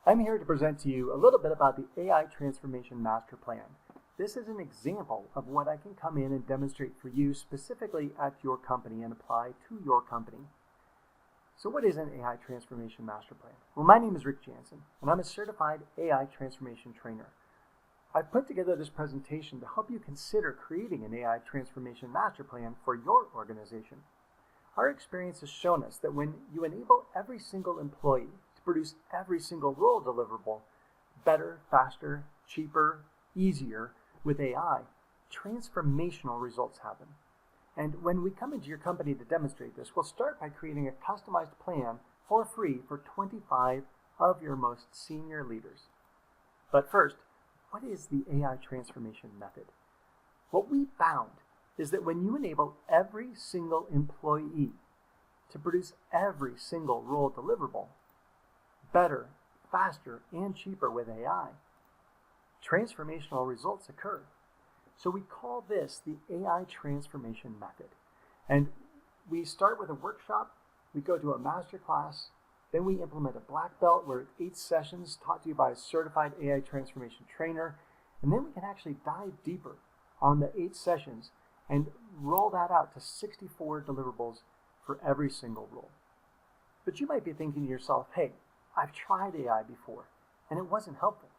I'm here to present to you a little bit about the AI Transformation MasterPlan. This is an example of what I can come in and demonstrate for you specifically at your company and apply to your company. So what is an AI Transformation MasterPlan? Well, my name is Rick Janson, and I'm a certified AI Transformation trainer. I've put together this presentation to help you consider creating an AI Transformation MasterPlan for your organization. Our experience has shown us that when you enable every single employee to produce every single role deliverable better, faster, cheaper, easier with AI, transformational results happen. And when we come into your company to demonstrate this, we'll start by creating a customized plan for free for 25 of your most senior leaders. But first, what is the AI transformation method? What we found is that when you enable every single employee to produce every single role deliverable better, faster, and cheaper with AI, transformational results occur. So we call this the AI transformation method. And we start with a workshop, we go to a master class, then we implement a black belt where it's 8 sessions taught to you by a certified AI transformation trainer, and then we can actually dive deeper on the 8 sessions and roll that out to 64 deliverables for every single role. But you might be thinking to yourself, hey, I've tried AI before and it wasn't helpful.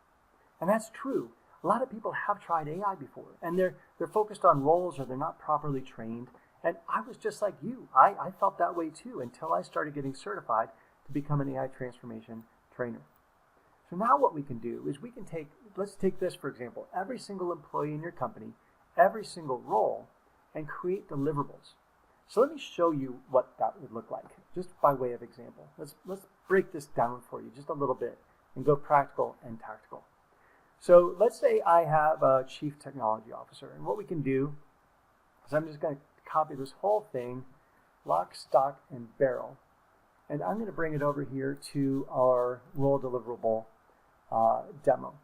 And that's true. A lot of people have tried AI before and they're focused on roles or they're not properly trained. And I was just like you. I felt that way too until I started getting certified to become an AI transformation trainer. So now what we can do is let's take this for example, every single employee in your company, every single role, and create deliverables. So let me show you what that would look like, just by way of example. Let's break this down for you just a little bit and go practical and tactical. So let's say I have a chief technology officer, and what we can do is I'm just going to copy this whole thing, lock, stock, and barrel, and I'm going to bring it over here to our role deliverable demo.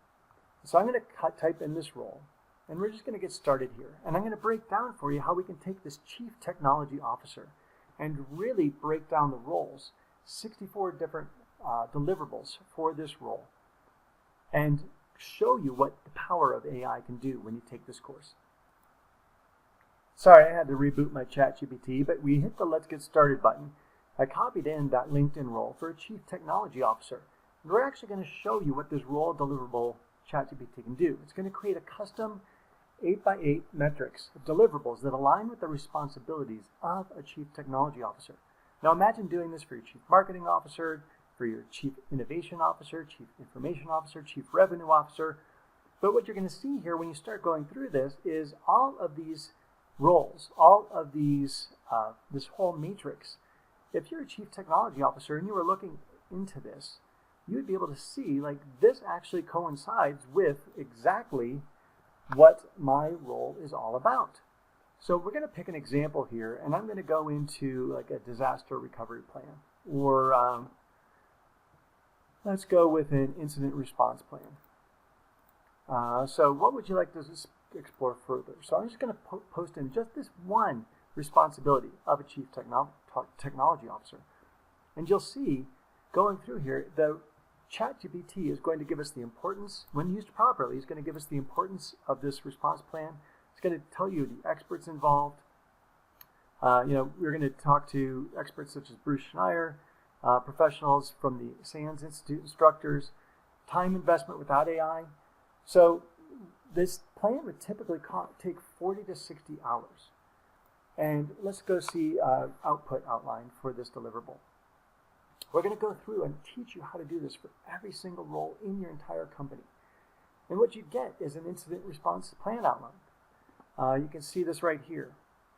So I'm going to type in this role. And we're just going to get started here. And I'm going to break down for you how we can take this Chief Technology Officer and really break down the roles, 64 different deliverables for this role, and show you what the power of AI can do when you take this course. Sorry, I had to reboot my ChatGPT, but we hit the Let's Get Started button. I copied in that LinkedIn role for a Chief Technology Officer. And we're actually going to show you what this role deliverable ChatGPT can do. It's going to create a custom 8x8 metrics of deliverables that align with the responsibilities of a Chief Technology Officer. Now imagine doing this for your Chief Marketing Officer, for your Chief Innovation Officer, Chief Information Officer, Chief Revenue Officer. But what you're going to see here when you start going through this is all of these roles, all of these, this whole matrix. If you're a Chief Technology Officer and you were looking into this, you would be able to see like this actually coincides with exactly what my role is all about. So we're going to pick an example here, and I'm going to go into like a disaster recovery plan, or let's go with an incident response plan. So what would you like to explore further? So I'm just going to post in just this one responsibility of a Chief Technology Officer. And you'll see going through here, the ChatGPT is going to give us the importance, when used properly, is going to give us the importance of this response plan. It's going to tell you the experts involved. We're going to talk to experts such as Bruce Schneier, professionals from the SANS Institute, instructors, time investment without AI. So this plan would typically take 40 to 60 hours. And let's go see output outline for this deliverable. We're going to go through and teach you how to do this for every single role in your entire company. And what you get is an incident response plan outline. You can see this right here.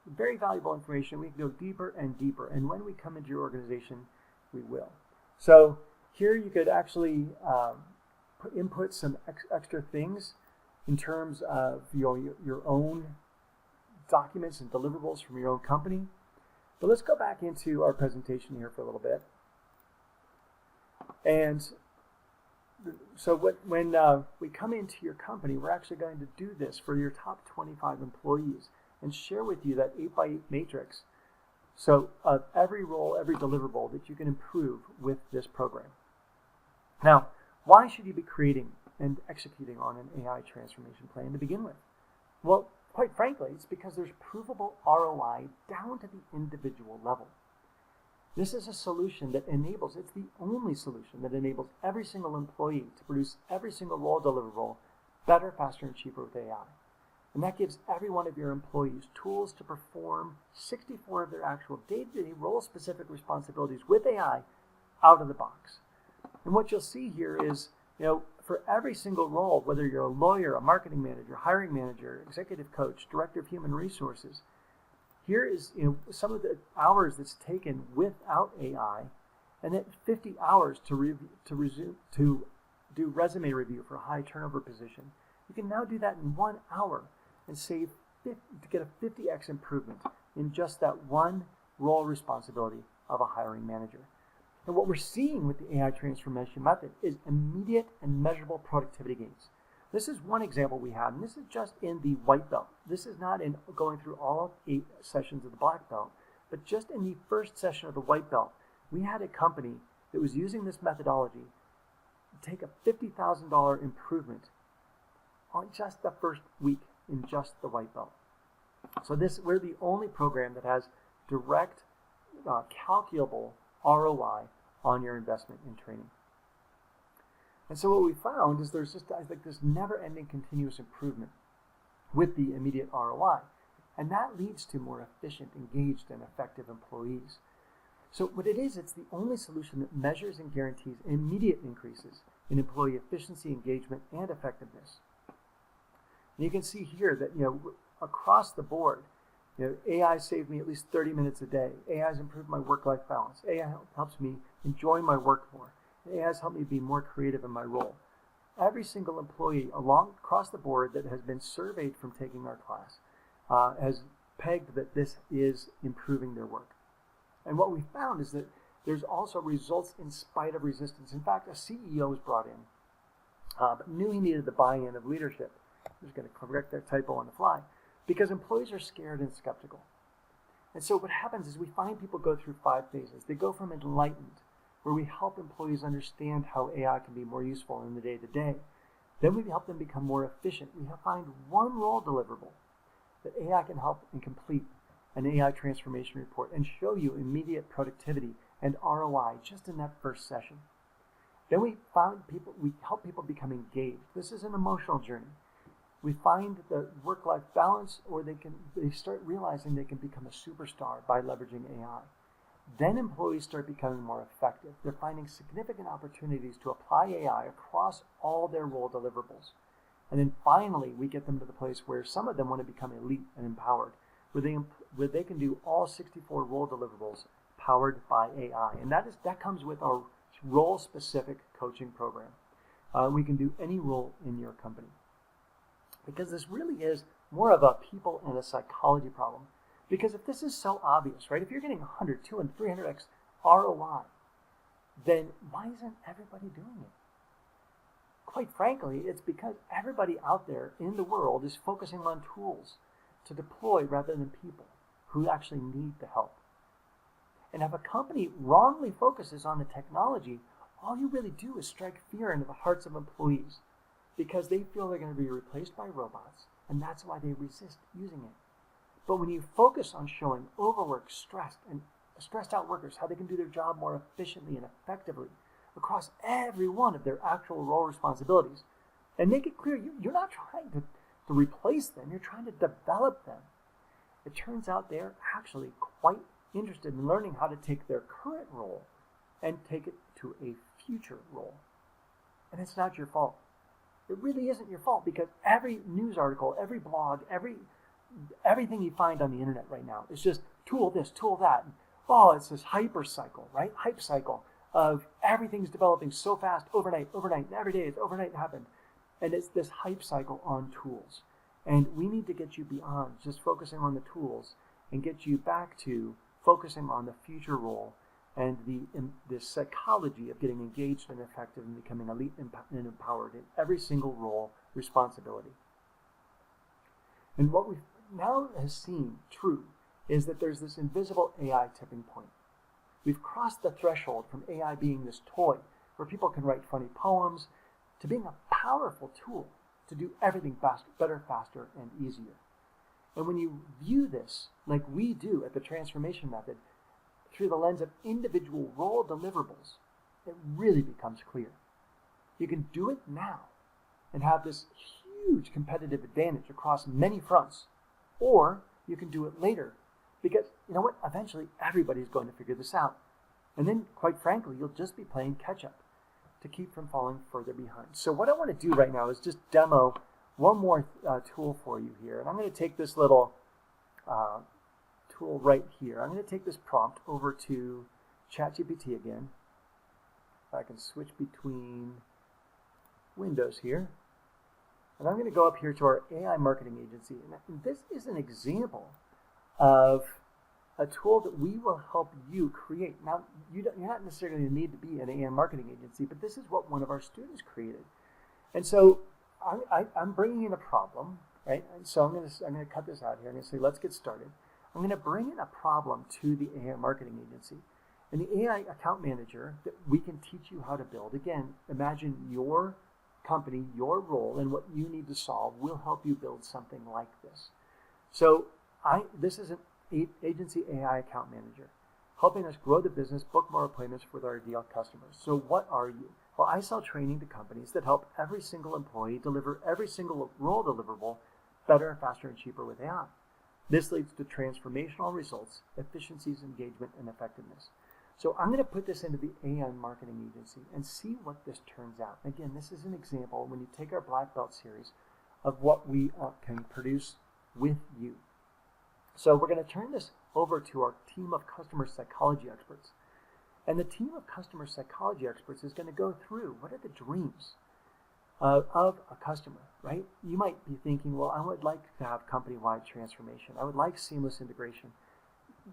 Very valuable information. We can go deeper and deeper. And when we come into your organization, we will. So here you could actually input some extra things in terms of your own documents and deliverables from your own company. But let's go back into our presentation here for a little bit. And so when we come into your company, we're actually going to do this for your top 25 employees and share with you that 8x8 matrix. So every role, every deliverable that you can improve with this program. Now, Why should you be creating and executing on an AI transformation plan to begin with? Well, quite frankly, it's because there's provable ROI down to the individual level. This is a solution that enables, it's the only solution that enables every single employee to produce every single role deliverable better, faster, and cheaper with AI. And that gives every one of your employees tools to perform 64 of their actual day-to-day role-specific responsibilities with AI out of the box. And what you'll see here is, for every single role, whether you're a lawyer, a marketing manager, hiring manager, executive coach, director of human resources, here is some of the hours that's taken without AI, and then 50 hours to do resume review for a high turnover position. You can now do that in 1 hour and get a 50x improvement in just that one role responsibility of a hiring manager. And what we're seeing with the AI transformation method is immediate and measurable productivity gains. This is one example we had, and this is just in the white belt. This is not in going through all 8 sessions of the black belt, but just in the first session of the white belt, we had a company that was using this methodology to take a $50,000 improvement on just the first week in just the white belt. So we're the only program that has direct, calculable ROI on your investment in training. And so what we found is there's just this never-ending continuous improvement with the immediate ROI. And that leads to more efficient, engaged, and effective employees. So what it is, it's the only solution that measures and guarantees immediate increases in employee efficiency, engagement, and effectiveness. And you can see here that, across the board, AI saved me at least 30 minutes a day. AI has improved my work-life balance. AI helps me enjoy my work more. AI has helped me be more creative in my role. Every single employee across the board that has been surveyed from taking our class has pegged that this is improving their work. And what we found is that there's also results in spite of resistance. In fact, a CEO was brought in, but knew he needed the buy-in of leadership. I'm just going to correct that typo on the fly, because employees are scared and skeptical. And so what happens is we find people go through 5 phases. They go from enlightened, where we help employees understand how AI can be more useful in the day-to-day. Then we help them become more efficient. We find one role deliverable that AI can help and complete an AI transformation report and show you immediate productivity and ROI just in that first session. Then we help people become engaged. This is an emotional journey. We find the work-life balance, or they start realizing they can become a superstar by leveraging AI. Then employees start becoming more effective. They're finding significant opportunities to apply AI across all their role deliverables. And then finally, we get them to the place where some of them want to become elite and empowered, where they can do all 64 role deliverables powered by AI. And that comes with our role-specific coaching program. We can do any role in your company. Because this really is more of a people and a psychology problem. Because if this is so obvious, right? If you're getting 100, 200, 300x ROI, then why isn't everybody doing it? Quite frankly, it's because everybody out there in the world is focusing on tools to deploy rather than people who actually need the help. And if a company wrongly focuses on the technology, all you really do is strike fear into the hearts of employees, because they feel they're going to be replaced by robots, and that's why they resist using it. But when you focus on showing overworked, stressed out workers how they can do their job more efficiently and effectively across every one of their actual role responsibilities, and make it clear you're not trying to replace them, you're trying to develop them, it turns out they're actually quite interested in learning how to take their current role and take it to a future role. And it's not your fault. It really isn't your fault, because every news article, every blog, everything you find on the internet right now is just tool this, tool that. Oh, it's this hyper cycle, right? Hype cycle of everything's developing so fast overnight, and every day it's overnight happened. And it's this hype cycle on tools. And we need to get you beyond just focusing on the tools and get you back to focusing on the future role and the psychology of getting engaged and effective and becoming elite and empowered in every single role responsibility. And what we've now has seen true is that there's this invisible AI tipping point. We've crossed the threshold from AI being this toy where people can write funny poems, to being a powerful tool to do everything faster, better, faster, and easier. And when you view this, like we do at the transformation method, through the lens of individual role deliverables, it really becomes clear. You can do it now and have this huge competitive advantage across many fronts, or you can do it later, because you know what? Eventually, everybody's going to figure this out. And then, quite frankly, you'll just be playing catch-up to keep from falling further behind. So what I want to do right now is just demo one more tool for you here. And I'm going to take this little tool right here. I'm going to take this prompt over to ChatGPT again. I can switch between windows here. And I'm going to go up here to our AI marketing agency. And this is an example of a tool that we will help you create. Now, you're not necessarily need to be an AI marketing agency, but this is what one of our students created. And so I'm bringing in a problem, right? And so I'm going to cut this out here. I'm going to say, let's get started. I'm going to bring in a problem to the AI marketing agency. And the AI account manager that we can teach you how to build. Again, imagine your company, your role, and what you need to solve will help you build something like this. So this is an agency AI account manager, helping us grow the business, book more appointments with our ideal customers. So what are you? Well, I sell training to companies that help every single employee deliver every single role deliverable better, faster, and cheaper with AI. This leads to transformational results, efficiencies, engagement, and effectiveness. So I'm going to put this into the AI marketing agency and see what this turns out. Again, this is an example when you take our Black Belt series of what we can produce with you. So we're going to turn this over to our team of customer psychology experts. And the team of customer psychology experts is going to go through what are the dreams of a customer, right? You might be thinking, well, I would like to have company-wide transformation. I would like seamless integration.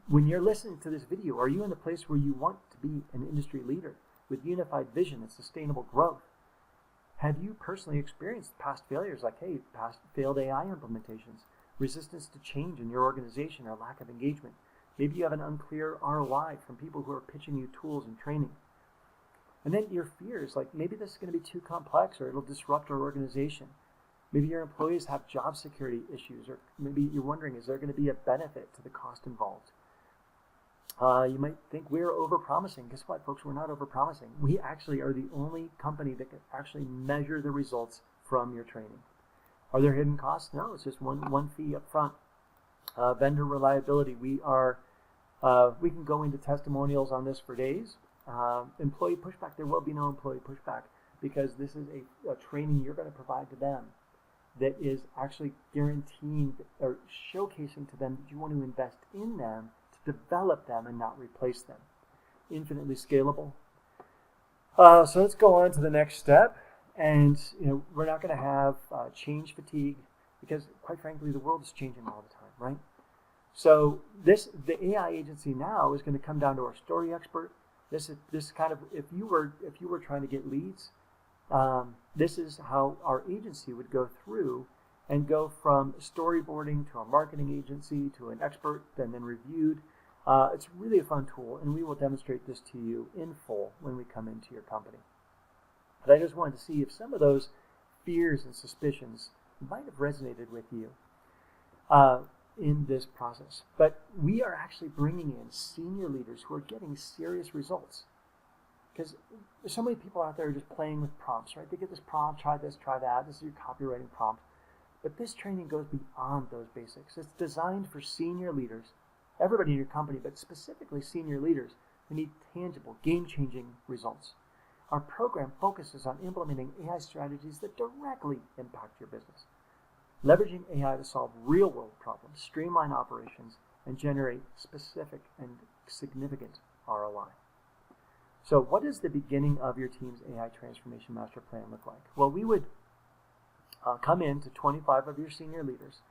When you're listening to this video, are you in the place where you want to be an industry leader with unified vision and sustainable growth? Have you personally experienced past failures like, hey, past failed AI implementations, resistance to change in your organization, or lack of engagement? Maybe you have an unclear ROI from people who are pitching you tools and training. And then your fears, like maybe this is going to be too complex or it'll disrupt our organization. Maybe your employees have job security issues, or maybe you're wondering, is there going to be a benefit to the cost involved? You might think we're overpromising. Guess what, folks? We're not overpromising. We actually are the only company that can actually measure the results from your training. Are there hidden costs? No, it's just one fee up front. Vendor reliability. We can go into testimonials on this for days. Employee pushback. There will be no employee pushback because this is a training you're going to provide to them that is actually guaranteeing or showcasing to them that you want to invest in them to develop them and not replace them. Infinitely scalable. So let's go on to the next step. And we're not going to have change fatigue because, quite frankly, the world is changing all the time, right? So the AI agency now is going to come down to our story expert. This kind of, if you were trying to get leads, this is how our agency would go through and go from storyboarding to a marketing agency to an expert and then reviewed. It's really a fun tool, and we will demonstrate this to you in full when we come into your company. But I just wanted to see if some of those fears and suspicions might have resonated with you in this process. But we are actually bringing in senior leaders who are getting serious results. Because there's so many people out there just playing with prompts, right? They get this prompt, try this, try that. This is your copywriting prompt. But this training goes beyond those basics. It's designed for senior leaders, everybody in your company, but specifically senior leaders who need tangible, game-changing results. Our program focuses on implementing AI strategies that directly impact your business, leveraging AI to solve real-world problems, streamline operations, and generate specific and significant ROI. So what does the beginning of your team's AI Transformation Master Plan look like? Well, we would come in to 25 of your senior leaders,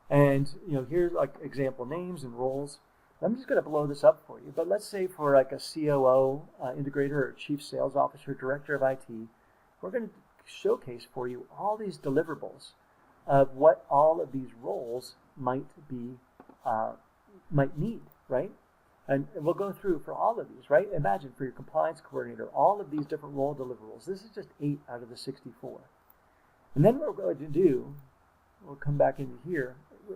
and here's like example names and roles. I'm just going to blow this up for you, but let's say for like a COO, integrator, or chief sales officer, director of IT, we're going to showcase for you all these deliverables of what all of these roles might need, right? And we'll go through for all of these, right? Imagine for your compliance coordinator, all of these different role deliverables. This is just 8 out of the 64. And then what we're going to do, we'll come back into here.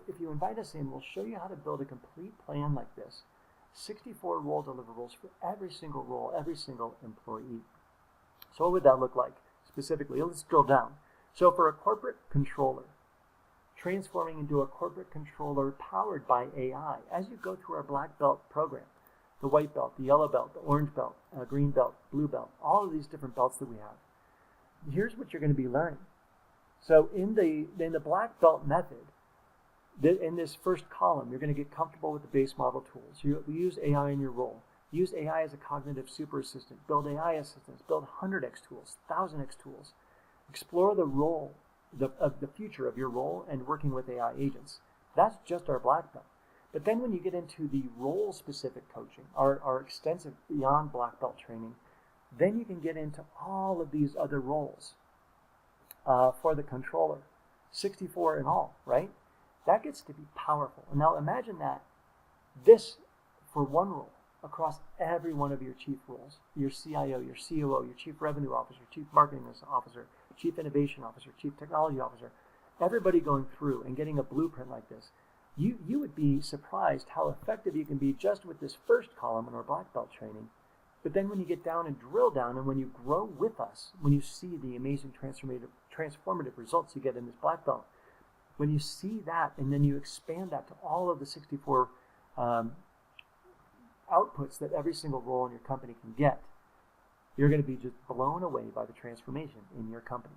If you invite us in, we'll show you how to build a complete plan like this. 64 role deliverables for every single role, every single employee. So what would that look like specifically? Let's drill down. So for a corporate controller, transforming into a corporate controller powered by AI, as you go through our black belt program, the white belt, the yellow belt, the orange belt, green belt, blue belt, all of these different belts that we have. Here's what you're going to be learning. So in the black belt method, in this first column, you're going to get comfortable with the base model tools. You use AI in your role. Use AI as a cognitive super assistant. Build AI assistants. Build 100x tools, 1000x tools. Explore the role of the future of your role and working with AI agents. That's just our black belt. But then when you get into the role-specific coaching, our extensive beyond black belt training, then you can get into all of these other roles for the controller. 64 in all, right? That gets to be powerful. And now imagine that this for one role across every one of your chief roles, your CIO, your COO, your chief revenue officer, chief marketing officer, chief innovation officer, chief technology officer, everybody going through and getting a blueprint like this. You would be surprised how effective you can be just with this first column in our black belt training. But then when you get down and drill down and when you grow with us, when you see the amazing transformative results you get in this black belt, when you see that and then you expand that to all of the 64 outputs that every single role in your company can get, you're going to be just blown away by the transformation in your company.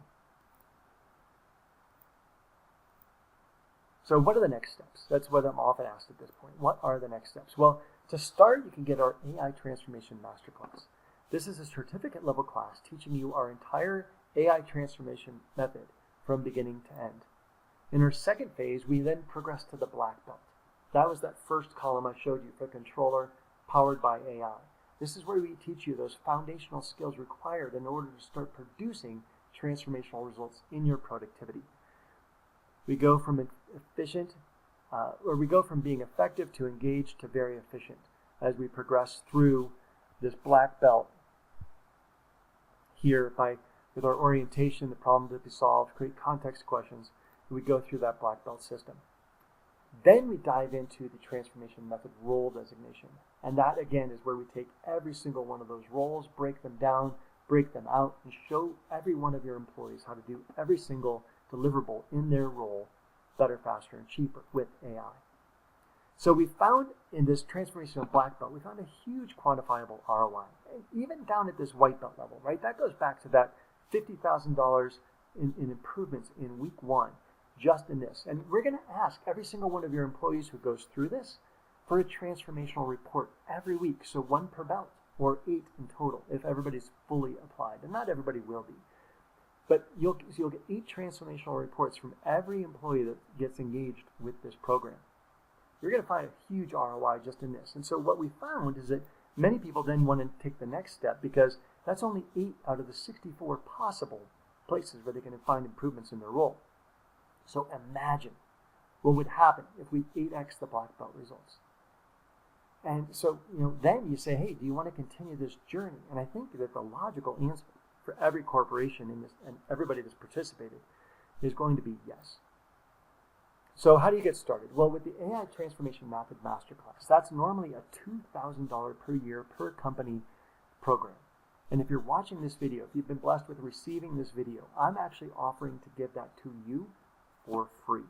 So what are the next steps? That's what I'm often asked at this point. What are the next steps? Well, to start, you can get our AI Transformation MasterClass. This is a certificate level class teaching you our entire AI transformation method from beginning to end. In our second phase, we then progress to the black belt. That was that first column I showed you for controller powered by AI. This is where we teach you those foundational skills required in order to start producing transformational results in your productivity. We go from being effective to engaged to very efficient as we progress through this black belt here with our orientation, the problem to be solved, create context questions. We go through that black belt system. Then we dive into the transformation method role designation. And that, again, is where we take every single one of those roles, break them down, break them out, and show every one of your employees how to do every single deliverable in their role better, faster, and cheaper with AI. So we found in this transformational black belt, we found a huge quantifiable ROI. And even down at this white belt level, right? That goes back to that $50,000 in improvements in week 1. Just in this. And we're going to ask every single one of your employees who goes through this for a transformational report every week. So 1 per belt, or 8 in total, if everybody's fully applied. And not everybody will be. But you'll get 8 transformational reports from every employee that gets engaged with this program. You're going to find a huge ROI just in this. And so what we found is that many people then want to take the next step because that's only 8 out of the 64 possible places where they can find improvements in their role. So imagine what would happen if we 8x the black belt results. And so, then you say, hey, do you want to continue this journey? And I think that the logical answer for every corporation in this and everybody that's participated is going to be yes. So how do you get started? Well, with the AI Transformation Method Masterclass, that's normally a $2,000 per year per company program. And if you're watching this video, if you've been blessed with receiving this video, I'm actually offering to give that to you for free.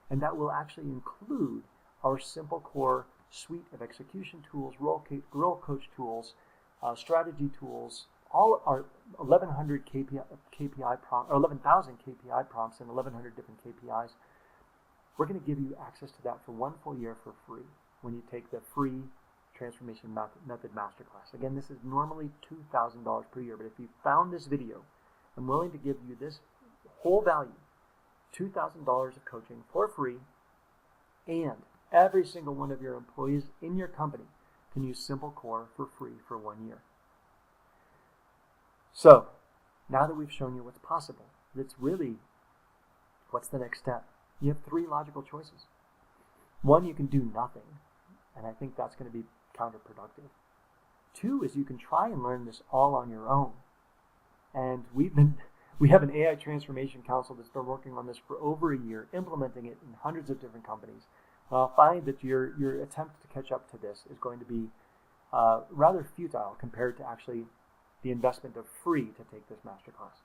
And that will actually include our Simple Core suite of execution tools, role coach tools, strategy tools, all our 1,100 KPI prompts, or 11,000 KPI prompts and 1,100 different KPIs. We're going to give you access to that for 1 full year for free when you take the free Transformation Method Masterclass. Again, this is normally $2,000 per year, but if you found this video, I'm willing to give you this whole value, $2,000 of coaching for free, and every single one of your employees in your company can use Simple Core for free for 1 year. So, now that we've shown you what's possible, it's really, what's the next step? You have 3 logical choices. 1, you can do nothing, and I think that's going to be counterproductive. 2 is you can try and learn this all on your own. And we have an AI Transformation Council that's been working on this for over a year, implementing it in hundreds of different companies. I'll find that your attempt to catch up to this is going to be rather futile compared to actually the investment of free to take this masterclass.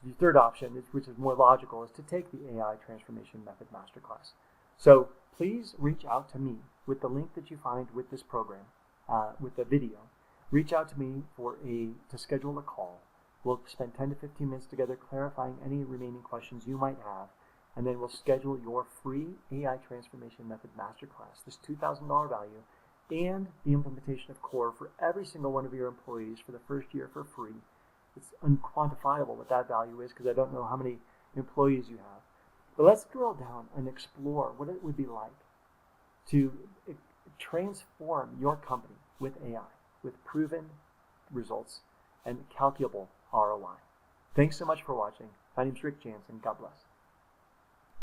The third option, which is more logical, is to take the AI Transformation Method Masterclass. So please reach out to me with the link that you find with this program, with the video. Reach out to me to schedule a call. We'll spend 10 to 15 minutes together clarifying any remaining questions you might have, and then we'll schedule your free AI Transformation Method Masterclass, this $2,000 value, and the implementation of Core for every single one of your employees for the first year for free. It's unquantifiable what that value is because I don't know how many employees you have. But let's drill down and explore what it would be like to transform your company with AI, with proven results and calculable ROI. Thanks so much for watching. My name is Rick Janson. God bless.